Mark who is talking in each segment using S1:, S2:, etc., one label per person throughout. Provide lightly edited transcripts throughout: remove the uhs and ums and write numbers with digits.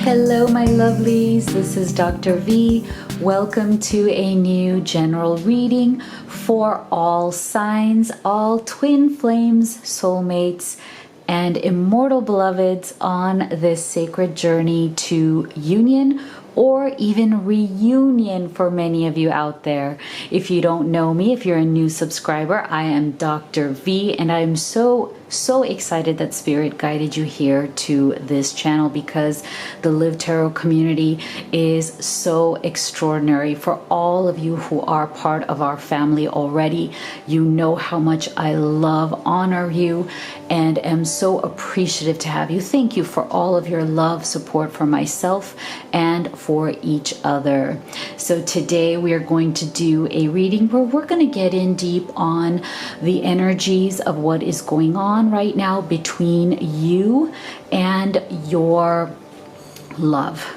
S1: Hello, my lovelies. This is Dr. V. Welcome to a new general reading for all signs, all twin flames, soulmates, and immortal beloveds on this sacred journey to union or even reunion for many of you out there. If you don't know me, if you're a new subscriber, I am Dr. V, and I'm so excited that Spirit guided you here to this channel because the Live Tarot community is so extraordinary. For all of you who are part of our family already, you know how much I love, honor you, and am so appreciative to have you. Thank you for all of your love, support for myself and for each other. So today we are going to do a reading where we're going to get in deep on the energies of what is going on right now between you and your love.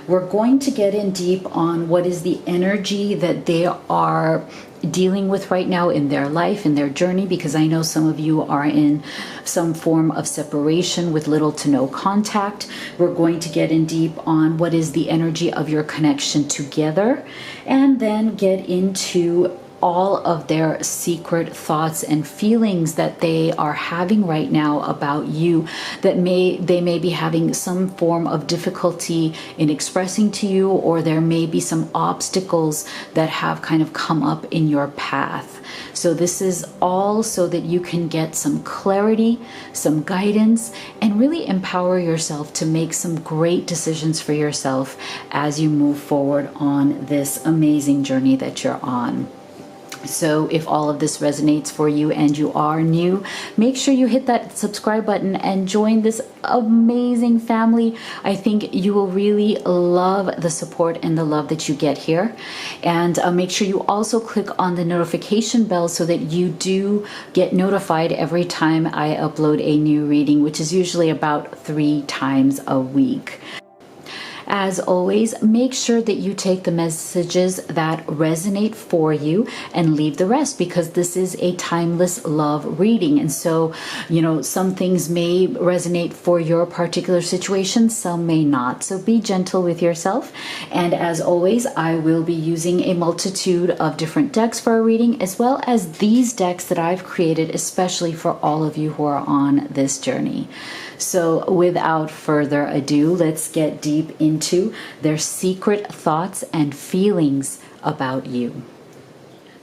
S1: We're going to get in deep on what is the energy that they are dealing with right now in their life, in their journey, because I know some of you are in some form of separation with little to no contact. We're going to get in deep on what is the energy of your connection together, and then get into all of their secret thoughts and feelings that they are having right now about you, that they may be having some form of difficulty in expressing to you, or there may be some obstacles that have kind of come up in your path. So this is all so that you can get some clarity, some guidance, and really empower yourself to make some great decisions for yourself as you move forward on this amazing journey that you're on. So if all of this resonates for you and you are new, make sure you hit that subscribe button and join this amazing family. I think you will really love the support and the love that you get here. And make sure you also click on the notification bell so that you do get notified every time I upload a new reading, which is usually about 3 times a week. As always, make sure that you take the messages that resonate for you and leave the rest, because this is a timeless love reading. And so, you know, some things may resonate for your particular situation, some may not. So be gentle with yourself. And as always, I will be using a multitude of different decks for a reading, as well as these decks that I've created especially for all of you who are on this journey. So without further ado, let's get deep into their secret thoughts and feelings about you.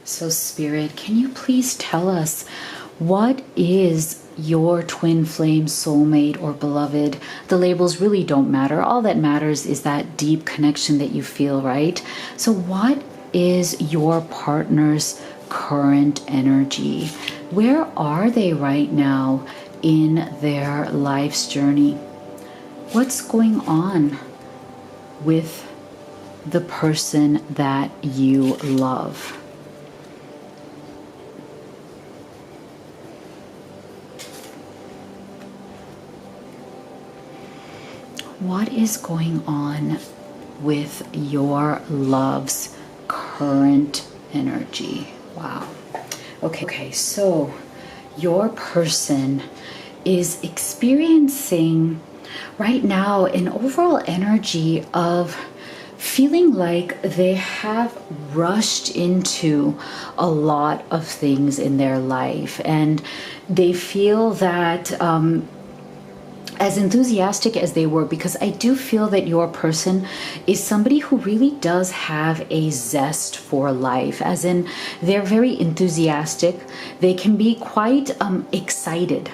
S1: So Spirit, can you please tell us, what is your twin flame, soulmate, or beloved? The labels really don't matter. All that matters is that deep connection that you feel, right? So what is your partner's current energy? Where are they right now in their life's journey? What's going on with the person that you love? What is going on with your love's current energy? Wow. Okay, so your person is experiencing right now an overall energy of feeling like they have rushed into a lot of things in their life, and they feel that as enthusiastic as they were, because I do feel that your person is somebody who really does have a zest for life, as in they're very enthusiastic. They can be quite excited.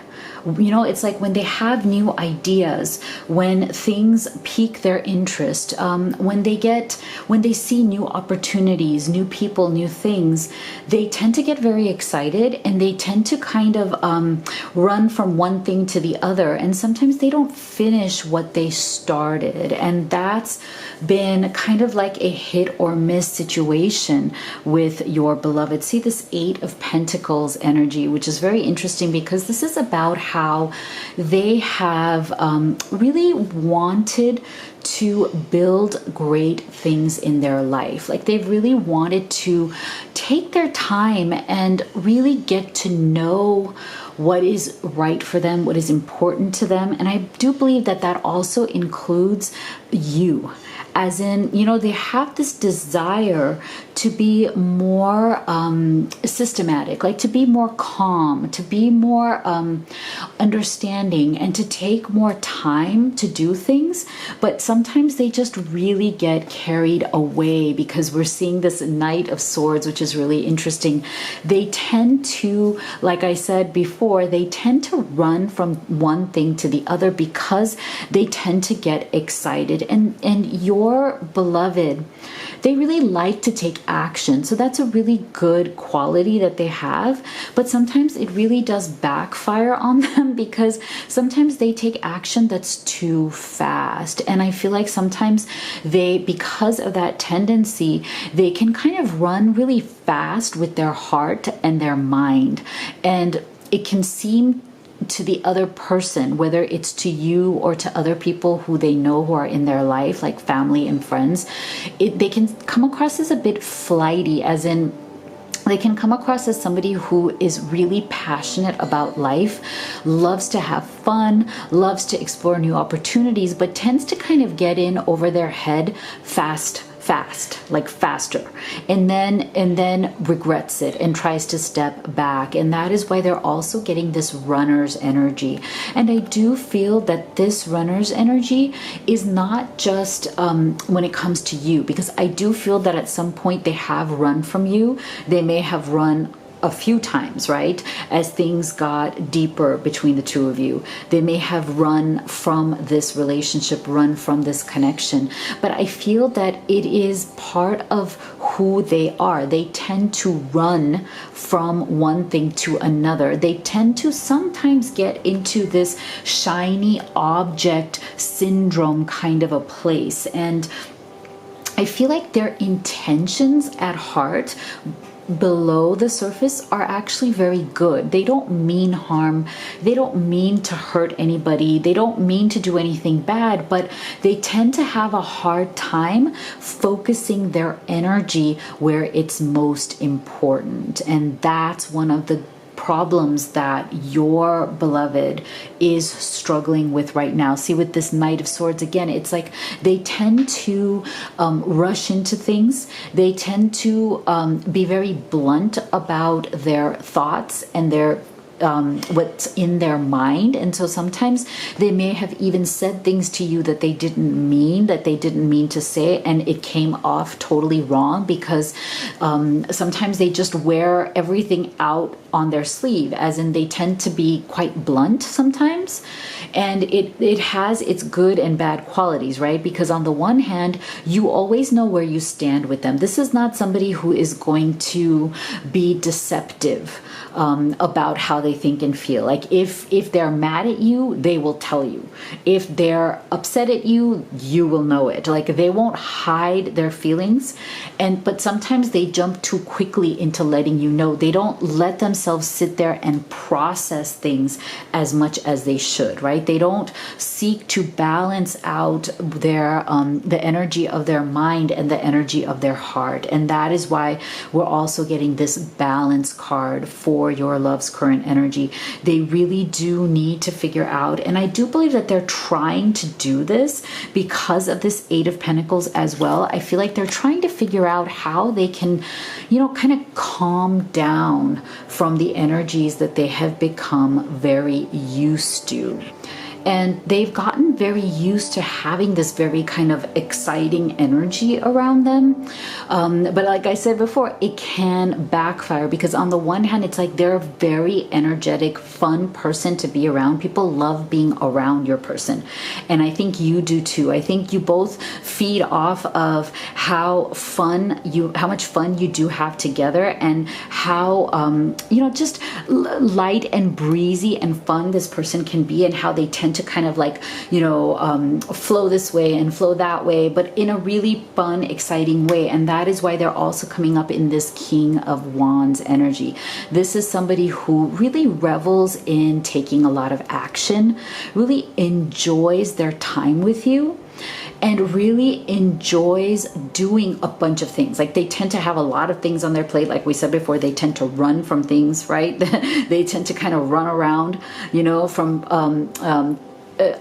S1: You know, it's like when they have new ideas, when things pique their interest, when they see new opportunities, new people, new things, they tend to get very excited, and they tend to kind of run from one thing to the other. And sometimes they don't finish what they started. And that's been kind of like a hit or miss situation with your beloved. See this 8 of Pentacles energy, which is very interesting because this is about how they have really wanted to build great things in their life. Like they've really wanted to take their time and really get to know what is right for them, what is important to them. And I do believe that that also includes you. As in, they have this desire to be more systematic, like to be more calm, to be more understanding, and to take more time to do things. But sometimes they just really get carried away, because we're seeing this Knight of Swords, which is really interesting. They tend to, like I said before, they tend to run from one thing to the other because they tend to get excited. And your beloved, they really like to take action. So that's a really good quality that they have. But sometimes it really does backfire on them, because sometimes they take action that's too fast. And I feel like sometimes because of that tendency, they can kind of run really fast with their heart and their mind. And it can seem to the other person, whether it's to you or to other people who they know who are in their life, like family and friends, they can come across as a bit flighty, as in they can come across as somebody who is really passionate about life, loves to have fun, loves to explore new opportunities, but tends to kind of get in over their head fast, like faster, and then regrets it and tries to step back. And that is why they're also getting this runner's energy. And I do feel that this runner's energy is not just when it comes to you, because I do feel that at some point they have run from you. They may have run a few times, right? As things got deeper between the two of you, they may have run from this relationship, run from this connection. But I feel that it is part of who they are. They tend to run from one thing to another. They tend to sometimes get into this shiny object syndrome kind of a place. And I feel like their intentions at heart below the surface are actually very good. They don't mean harm. They don't mean to hurt anybody. They don't mean to do anything bad, but they tend to have a hard time focusing their energy where it's most important. And that's one of the problems that your beloved is struggling with right now. See, with this Knight of Swords, again, it's like they tend to rush into things. They tend to be very blunt about their thoughts and their what's in their mind. And so sometimes they may have even said things to you that they didn't mean to say, and it came off totally wrong, because sometimes they just wear everything out on their sleeve, as in they tend to be quite blunt sometimes. And it has its good and bad qualities, right? Because on the one hand, you always know where you stand with them. This is not somebody who is going to be deceptive about how they think and feel. Like if they're mad at you, they will tell you. If they're upset at you, you will know it. Like they won't hide their feelings. But sometimes they jump too quickly into letting you know. They don't let themselves sit there and process things as much as they should, right? They don't seek to balance out their the energy of their mind and the energy of their heart. And that is why we're also getting this balance card for your love's current energy. They really do need to figure out, and I do believe that they're trying to do this because of this Eight of Pentacles as well. I feel like they're trying to figure out how they can, kind of calm down from the energies that they have become very used to. And they've gotten very used to having this very kind of exciting energy around them. But like I said before, it can backfire, because on the one hand, it's like they're a very energetic, fun person to be around. People love being around your person. And I think you do too. I think you both feed off of how much fun you do have together, and how, just light and breezy and fun this person can be, and how they tend to kind of like, flow this way and flow that way, but in a really fun, exciting way. And that is why they're also coming up in this King of Wands energy. This is somebody who really revels in taking a lot of action, really enjoys their time with you. and really enjoys doing a bunch of things. Like they tend to have a lot of things on their plate. Like we said before, they tend to run from things, right? They tend to kind of run around, from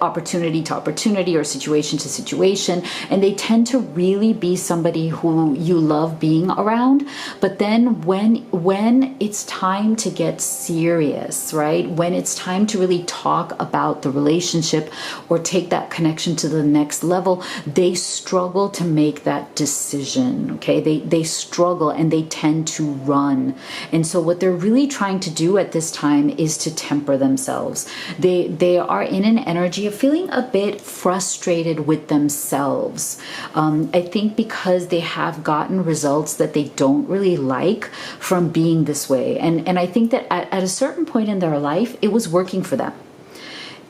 S1: opportunity to opportunity or situation to situation, and they tend to really be somebody who you love being around. But then when it's time to get serious, right, when it's time to really talk about the relationship or take that connection to the next level, they struggle to make that decision. Okay, they struggle and they tend to run. And so what they're really trying to do at this time is to temper themselves. They are in an energy of feeling a bit frustrated with themselves. I think because they have gotten results that they don't really like from being this way. And I think that at a certain point in their life, it was working for them.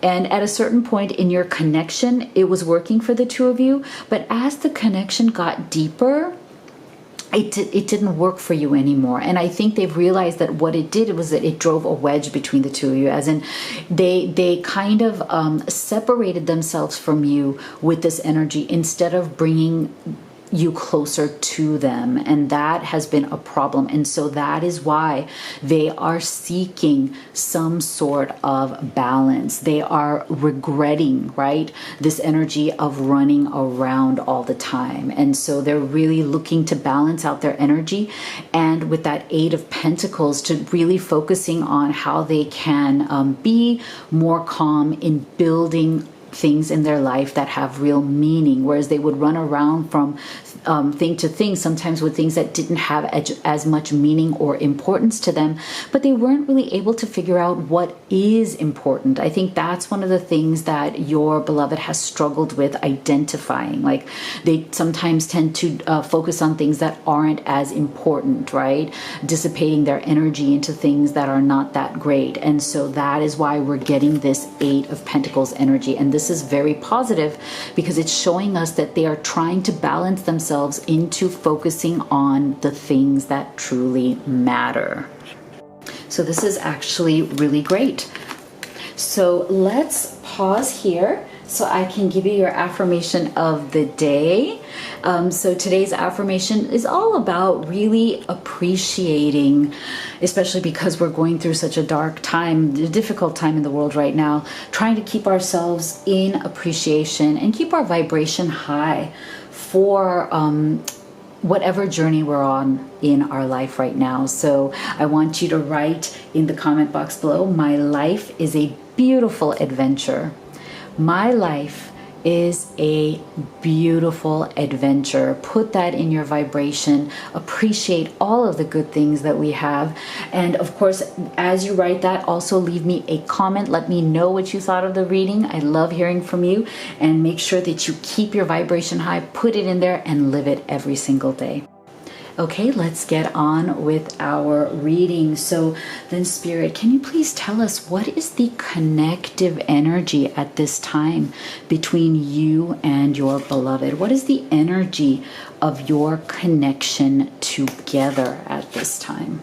S1: And at a certain point in your connection, it was working for the two of you. But as the connection got deeper, it didn't work for you anymore. And I think they've realized that what it did was that it drove a wedge between the two of you, as in they kind of separated themselves from you with this energy instead of bringing you closer to them. And that has been a problem. And so that is why they are seeking some sort of balance. They are regretting, right, this energy of running around all the time. And so they're really looking to balance out their energy, and with that Eight of Pentacles, to really focusing on how they can be more calm in building things in their life that have real meaning, whereas they would run around from thing to thing, sometimes with things that didn't have as much meaning or importance to them, but they weren't really able to figure out what is important. I think that's one of the things that your beloved has struggled with identifying. Like they sometimes tend to focus on things that aren't as important, right? Dissipating their energy into things that are not that great. And so that is why we're getting this Eight of Pentacles energy. And this is very positive because it's showing us that they are trying to balance themselves into focusing on the things that truly matter. So this is actually really great. So let's pause here so I can give you your affirmation of the day. So today's affirmation is all about really appreciating, especially because we're going through such a dark time, a difficult time in the world right now, trying to keep ourselves in appreciation and keep our vibration high for whatever journey we're on in our life right now. So I want you to write in the comment box below, my life is a beautiful adventure. My life is a beautiful adventure. Put that in your vibration. Appreciate all of the good things that we have. And of course, as you write that, also leave me a comment. Let me know what you thought of the reading. I love hearing from you. And make sure that you keep your vibration high, put it in there, and live it every single day. Okay, let's get on with our reading. So then, Spirit, can you please tell us what is the connective energy at this time between you and your beloved? What is the energy of your connection together at this time?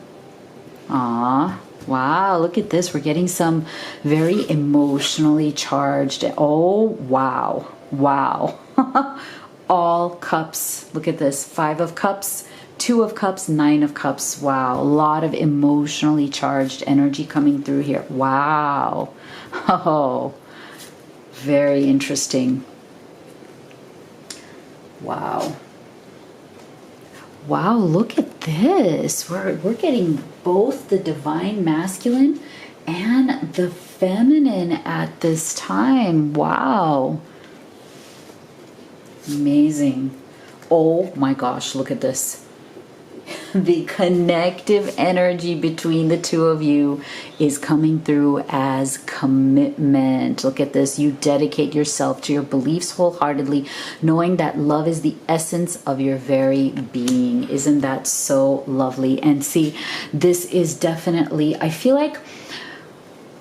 S1: Wow, look at this. We're getting some very emotionally charged. Oh, wow. Wow. All cups. Look at this. 5 of Cups. 2 of Cups, 9 of Cups. Wow, a lot of emotionally charged energy coming through here. Wow. Oh, very interesting. Wow. Wow, look at this. We're getting both the divine masculine and the feminine at this time. Wow. Amazing. Oh my gosh, look at this. The connective energy between the two of you is coming through as commitment. Look at this. You dedicate yourself to your beliefs wholeheartedly, knowing that love is the essence of your very being. Isn't that so lovely? And see, this is definitely, I feel like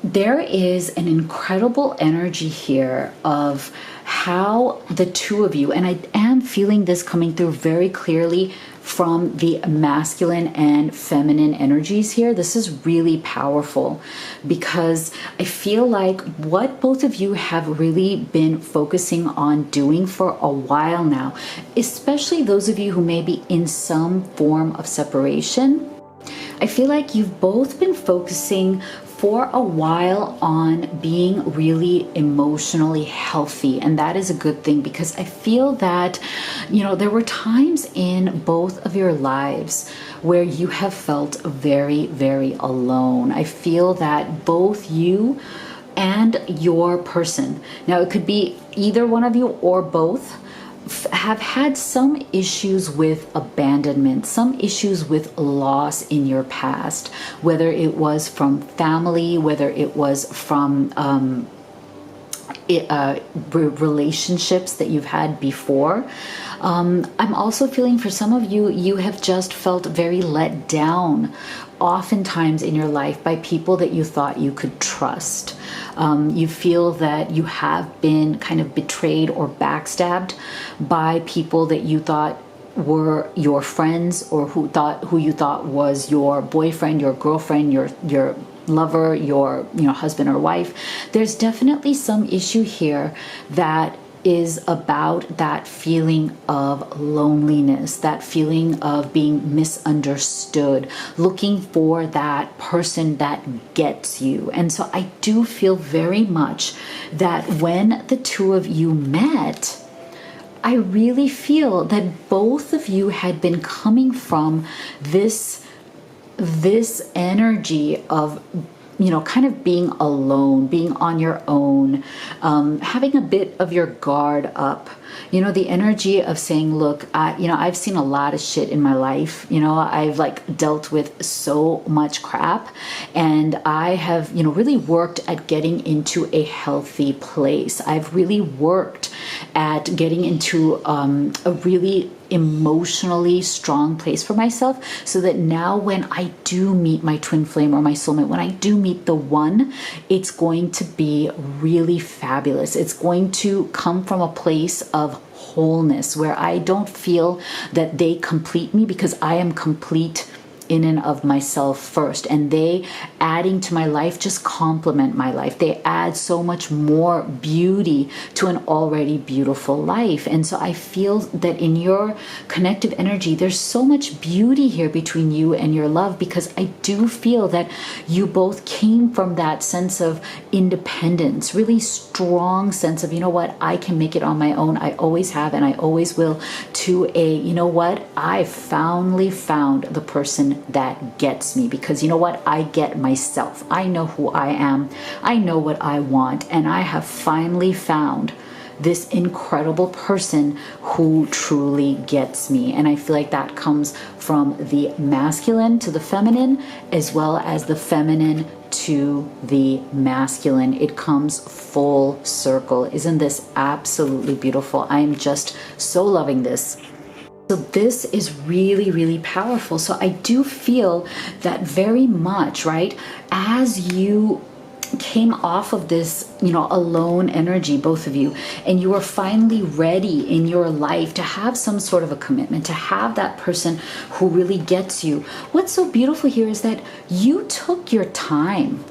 S1: there is an incredible energy here of how the two of you, and I am feeling this coming through very clearly from the masculine and feminine energies here. This is really powerful because I feel like what both of you have really been focusing on doing for a while now, especially those of you who may be in some form of separation, I feel like you've both been focusing for a while on being really emotionally healthy. And that is a good thing because I feel that, there were times in both of your lives where you have felt very, very alone. I feel that both you and your person, now it could be either one of you or both, have had some issues with abandonment, some issues with loss in your past, whether it was from family, whether it was from relationships that you've had before. I'm also feeling for some of you, you have just felt very let down oftentimes in your life by people that you thought you could trust. You feel that you have been kind of betrayed or backstabbed by people that you thought were your friends, or who you thought was your boyfriend, your girlfriend, your lover, your husband or wife. There's definitely some issue here that is about that feeling of loneliness, that feeling of being misunderstood, looking for that person that gets you. And so I do feel very much that when the two of you met, I really feel that both of you had been coming from this energy of kind of being alone, being on your own, having a bit of your guard up, the energy of saying, look, I've seen a lot of shit in my life. I've dealt with so much crap, and I have, really worked at getting into a healthy place. I've really worked at getting into a really emotionally strong place for myself, so that now when I do meet my twin flame or my soulmate, when I do meet the one, it's going to be really fabulous. It's going to come from a place of wholeness where I don't feel that they complete me, because I am complete in and of myself first, and they adding to my life just complement my life. They add so much more beauty to an already beautiful life. And so I feel that in your connective energy, there's so much beauty here between you and your love, because I do feel that you both came from that sense of independence, really strong sense of, I can make it on my own. I always have, and I always will, to a, I finally found the person that gets me, because I get myself. I know who I am. I know what I want, and I have finally found this incredible person who truly gets me. And I feel like that comes from the masculine to the feminine, as well as the feminine to the masculine. It comes full circle. Isn't this absolutely beautiful? I am just so loving this. So this is really, really powerful. So I do feel that very much, right, as you came off of this, alone energy, both of you, and you are finally ready in your life to have some sort of a commitment, to have that person who really gets you. What's so beautiful here is that you took your time.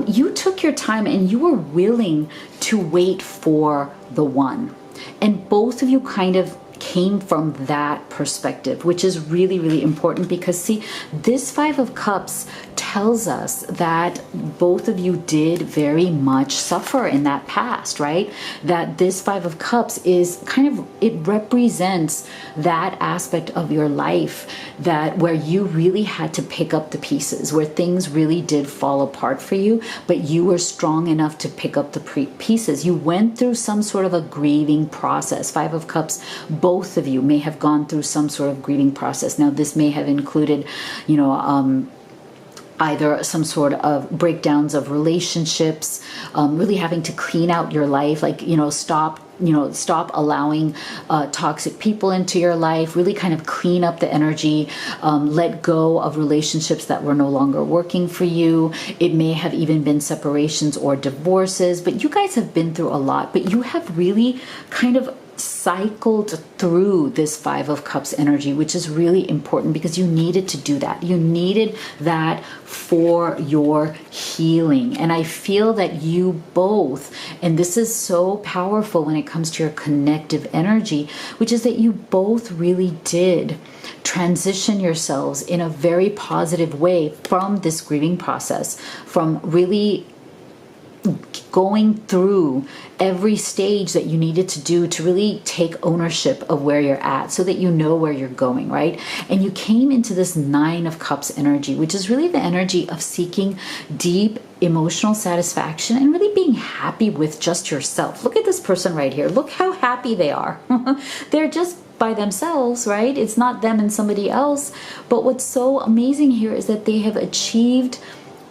S1: You took your time, and you were willing to wait for the one. And both of you kind of came from that perspective, which is really, really important, because see, this Five of Cups tells us that both of you did very much suffer in that past, right? That this Five of Cups is it represents that aspect of your life where you really had to pick up the pieces, where things really did fall apart for you, but you were strong enough to pick up the pieces. You went through some sort of a grieving process. Five of Cups, both of you may have gone through some sort of grieving process. Now, this may have included, either some sort of breakdowns of relationships, really having to clean out your life, stop allowing toxic people into your life, really kind of clean up the energy, let go of relationships that were no longer working for you. It may have even been separations or divorces, but you guys have been through a lot, but you have really kind of cycled through this Five of Cups energy, which is really important because you needed to do that. You needed that for your healing. And I feel that you both, and this is so powerful when it comes to your connective energy, which is that you both really did transition yourselves in a very positive way from this grieving process, from really going through every stage that you needed to do to really take ownership of where you're at so that you know where you're going, right? And you came into this Nine of Cups energy, which is really the energy of seeking deep emotional satisfaction and really being happy with just yourself. Look at this person right here. Look how happy they are. They're just by themselves, right? It's not them and somebody else. But what's so amazing here is that they have achieved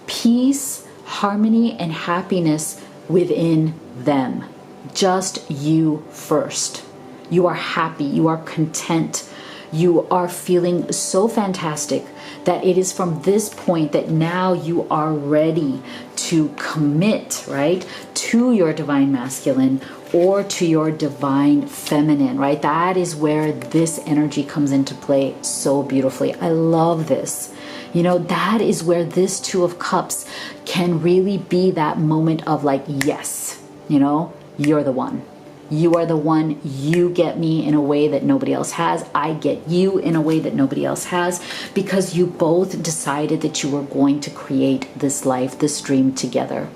S1: peace, harmony, and happiness within them. Just you first. You are happy. You are content. You are feeling so fantastic that it is from this point that now you are ready to commit, right, to your divine masculine or to your divine feminine, right? That is where this energy comes into play so beautifully. I love this. You know, that is where this Two of Cups can really be that moment of like, yes, you know, you're the one. You are the one. You get me in a way that nobody else has. I get you in a way that nobody else has, because you both decided that you were going to create this life, this dream together.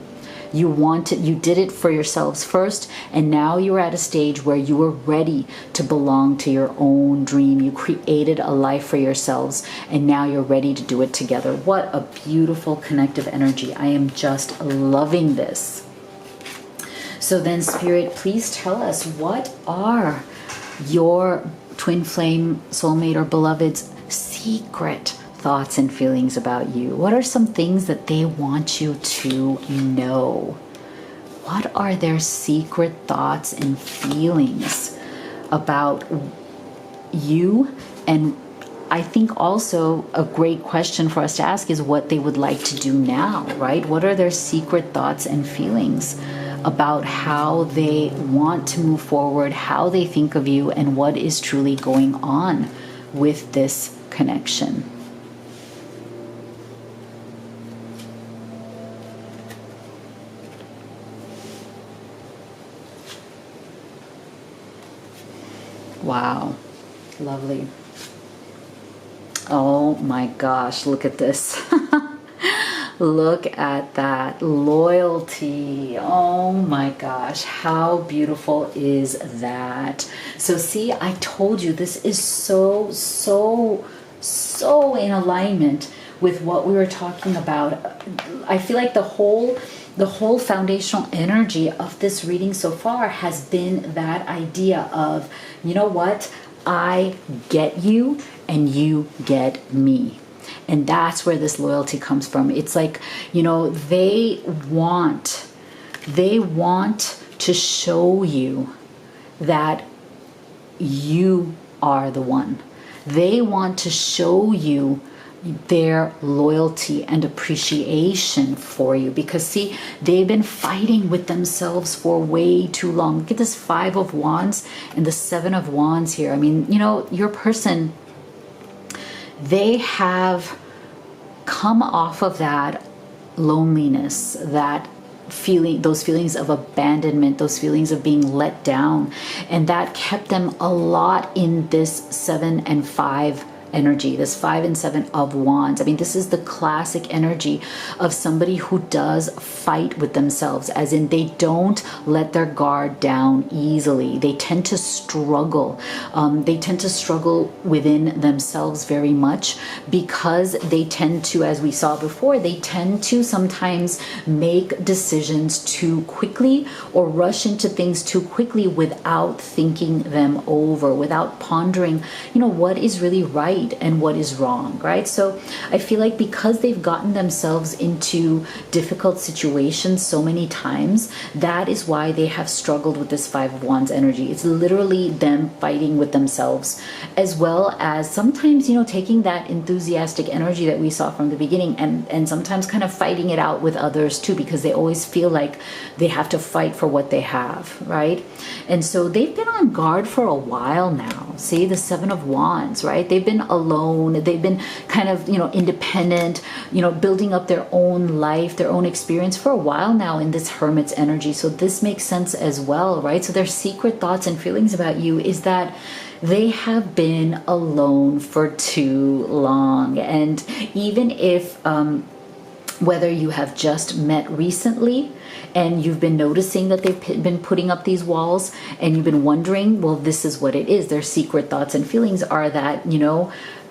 S1: You did it for yourselves first, and now you're at a stage where you are ready to belong to your own dream. You created a life for yourselves, and now you're ready to do it together. What a beautiful connective energy. I am just loving this. So then, Spirit, please tell us, what are your twin flame, soulmate, or beloved's secret thoughts and feelings about you? What are some things that they want you to know? What are their secret thoughts and feelings about you? And I think also a great question for us to ask is what they would like to do now, right? What are their secret thoughts and feelings about how they want to move forward, how they think of you, and what is truly going on with this connection? Wow, lovely. Oh my gosh, look at this. Look at that loyalty. Oh my gosh, how beautiful is that? So see, I told you this is so in alignment with what we were talking about. I feel like the whole foundational energy of this reading so far has been that idea of, you know what? I get you and you get me. And that's where this loyalty comes from. It's like, you know, they want to show you that you are the one. They want to show you their loyalty and appreciation for you, because see, they've been fighting with themselves for way too long. Look at this Five of Wands and the Seven of Wands here. I mean, you know, your person, they have come off of that loneliness, that feeling, those feelings of abandonment, those feelings of being let down, and that kept them a lot in this 7 and 5 energy, this 5 and 7 of Wands. I mean, this is the classic energy of somebody who does fight with themselves, as in they don't let their guard down easily. They tend to struggle. They tend to struggle within themselves very much, because they tend to, as we saw before, they tend to sometimes make decisions too quickly or rush into things too quickly without thinking them over, without pondering, you know, what is really right right and what is wrong, right? So I feel like because they've gotten themselves into difficult situations so many times, that is why they have struggled with this Five of Wands energy. It's literally them fighting with themselves, as well as sometimes, taking that enthusiastic energy that we saw from the beginning and sometimes kind of fighting it out with others too, because they always feel like they have to fight for what they have, right? And so they've been on guard for a while now. See, the Seven of Wands, right? They've been alone. They've been kind of, independent, building up their own life, their own experience for a while now in this Hermit's energy. So this makes sense as well, right? So their secret thoughts and feelings about you is that they have been alone for too long. And even if, whether you have just met recently and you've been noticing that they've been putting up these walls and you've been wondering, well, this is what it is. Their secret thoughts and feelings are that,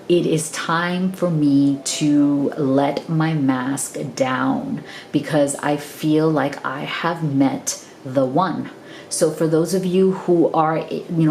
S1: it is time for me to let my mask down because I feel like I have met the one. So for those of you who are,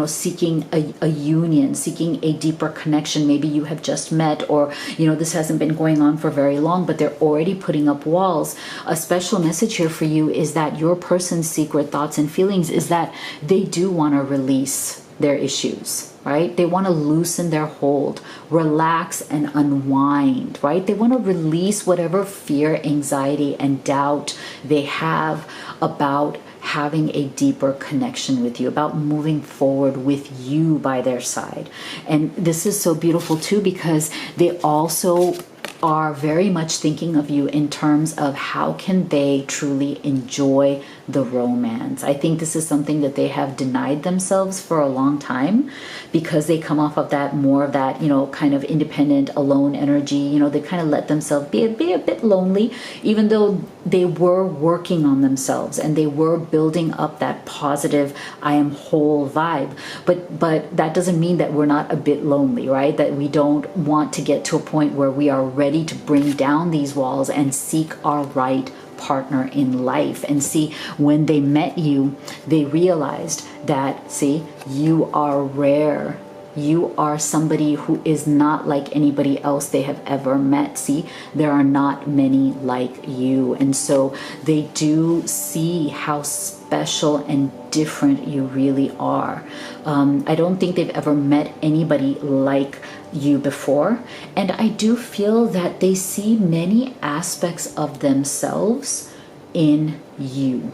S1: seeking a union, seeking a deeper connection, maybe you have just met or, this hasn't been going on for very long, but they're already putting up walls. A special message here for you is that your person's secret thoughts and feelings is that they do want to release their issues, right? They want to loosen their hold, relax and unwind, right? They want to release whatever fear, anxiety, and doubt they have about having a deeper connection with you, about moving forward with you by their side. And this is so beautiful too, because they also are very much thinking of you in terms of how can they truly enjoy the romance. I think this is something that they have denied themselves for a long time because they come off of that more of that, kind of independent, alone energy. They kind of let themselves be a bit lonely, even though they were working on themselves and they were building up that positive, I am whole vibe. But that doesn't mean that we're not a bit lonely, right? That we don't want to get to a point where we are ready to bring down these walls and seek our right partner in life. And see, when they met you, they realized that, see, you are rare. You are somebody who is not like anybody else they have ever met. See, there are not many like you. And so they do see how special and different you really are. I don't think they've ever met anybody like you before. And I do feel that they see many aspects of themselves in you.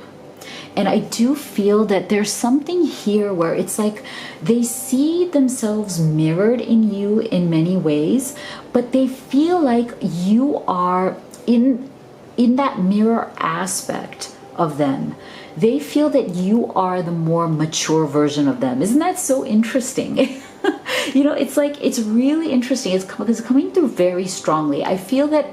S1: And I do feel that there's something here where it's like they see themselves mirrored in you in many ways, but they feel like you are in that mirror aspect of them. They feel that you are the more mature version of them. Isn't that so interesting? It's really interesting. It's coming through very strongly. I feel that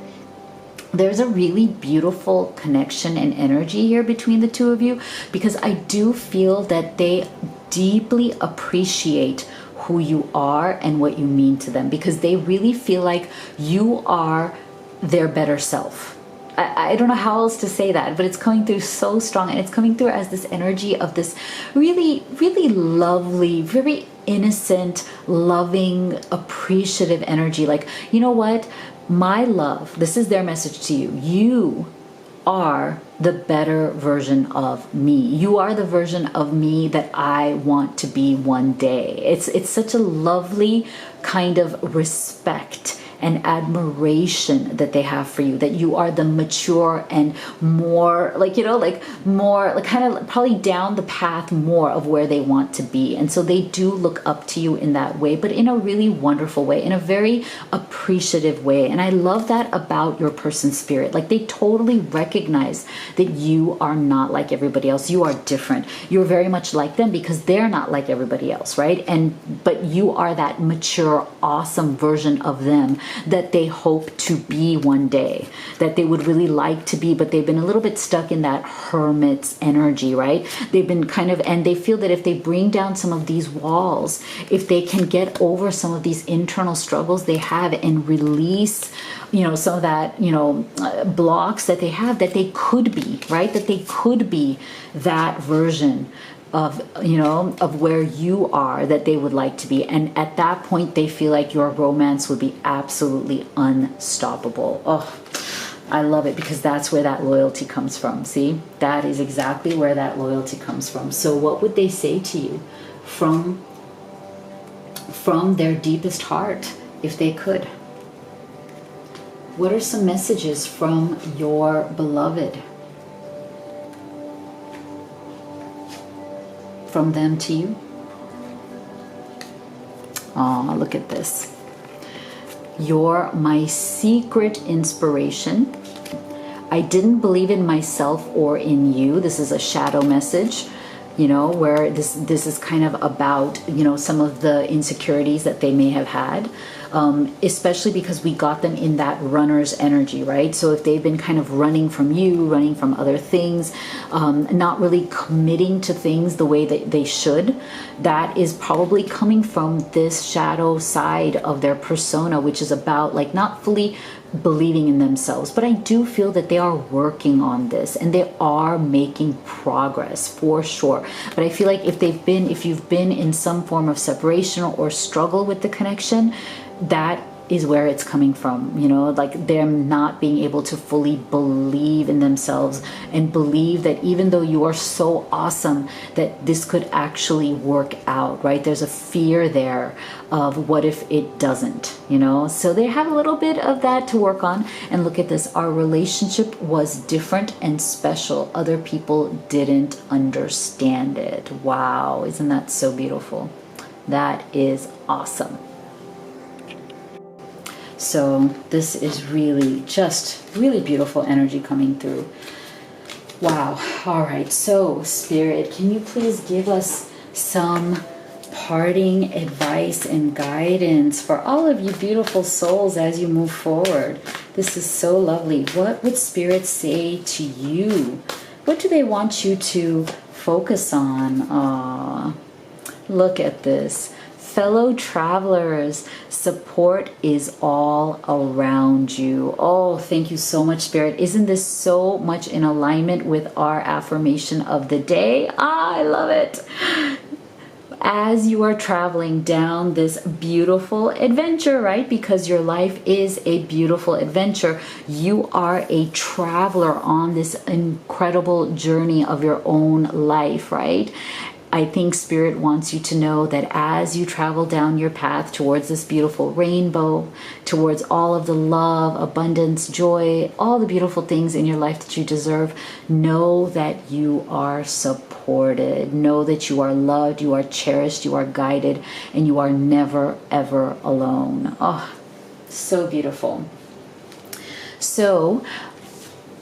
S1: there's a really beautiful connection and energy here between the two of you, because I do feel that they deeply appreciate who you are and what you mean to them, because they really feel like you are their better self. I don't know how else to say that, but it's coming through so strong, and it's coming through as this energy of this really, really lovely, very innocent, loving, appreciative energy. Like, you know what? My love, this is their message to you. You are the better version of me. You are the version of me that I want to be one day. It's such a lovely kind of respect and admiration that they have for you, that you are the mature and more more kind of probably down the path more of where they want to be. And so they do look up to you in that way, but in a really wonderful way, in a very appreciative way. And I love that about your person's spirit. Like, they totally recognize that you are not like everybody else. You are different. You're very much like them because they're not like everybody else, right? But you are that mature, awesome version of them that they hope to be one day, that they would really like to be, but they've been a little bit stuck in that hermit's energy, right? They've been and they feel that if they bring down some of these walls, if they can get over some of these internal struggles they have and release, some of that, blocks that they have, that they could be, right? That they could be that version of, you know, of where you are that they would like to be. And at that point, they feel like your romance would be absolutely unstoppable. Oh, I love it, because that's where that loyalty comes from. See, that is exactly where that loyalty comes from. So what would they say to you from their deepest heart, if they could? What are some messages from your beloved, from them to you? Oh, look at this. You're my secret inspiration. I didn't believe in myself or in you. This is a shadow message, you know, where this is kind of about, you know, some of the insecurities that they may have had, especially because we got them in that runner's energy, right? So if they've been kind of running from you, running from other things, not really committing to things the way that they should, that is probably coming from this shadow side of their persona, which is about like not fully believing in themselves. But I do feel that they are working on this and they are making progress for sure. But I feel like if you've been in some form of separation or struggle with the connection, that is where it's coming from, you know, like them not being able to fully believe in themselves and believe that even though you are so awesome, that this could actually work out, right? There's a fear there of what if it doesn't, you know? So they have a little bit of that to work on. And look at this, our relationship was different and special. Other people didn't understand it. Wow, isn't that so beautiful? That is awesome. So this is really just really beautiful energy coming through. Wow. All right. So Spirit, can you please give us some parting advice and guidance for all of you beautiful souls as you move forward? This is so lovely. What would Spirit say to you? What do they want you to focus on? Look at this. Fellow travelers, support is all around you. Oh, thank you so much, Spirit. Isn't this so much in alignment with our affirmation of the day? I love it. As you are traveling down this beautiful adventure, right? Because your life is a beautiful adventure. You are a traveler on this incredible journey of your own life, right? I think Spirit wants you to know that as you travel down your path towards this beautiful rainbow, towards all of the love, abundance, joy, all the beautiful things in your life that you deserve, know that you are supported. Know that you are loved, you are cherished, you are guided, and you are never, ever alone. Oh, so beautiful. So,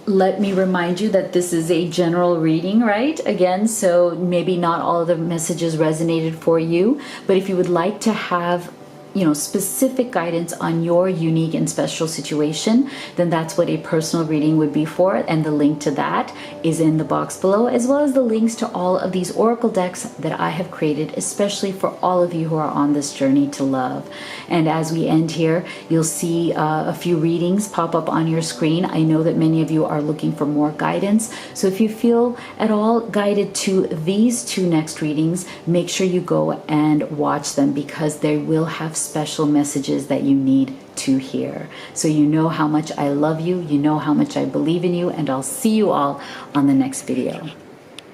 S1: let me remind you that this is a general reading, right? Again, so maybe not all of the messages resonated for you, but if you would like to have, you know, specific guidance on your unique and special situation, then that's what a personal reading would be for. And the link to that is in the box below, as well as the links to all of these oracle decks that I have created, especially for all of you who are on this journey to love. And as we end here, you'll see a few readings pop up on your screen. I know that many of you are looking for more guidance. So if you feel at all guided to these two next readings, make sure you go and watch them, because they will have special messages that you need to hear. So you know how much I love you, you know how much I believe in you, and I'll see you all on the next video.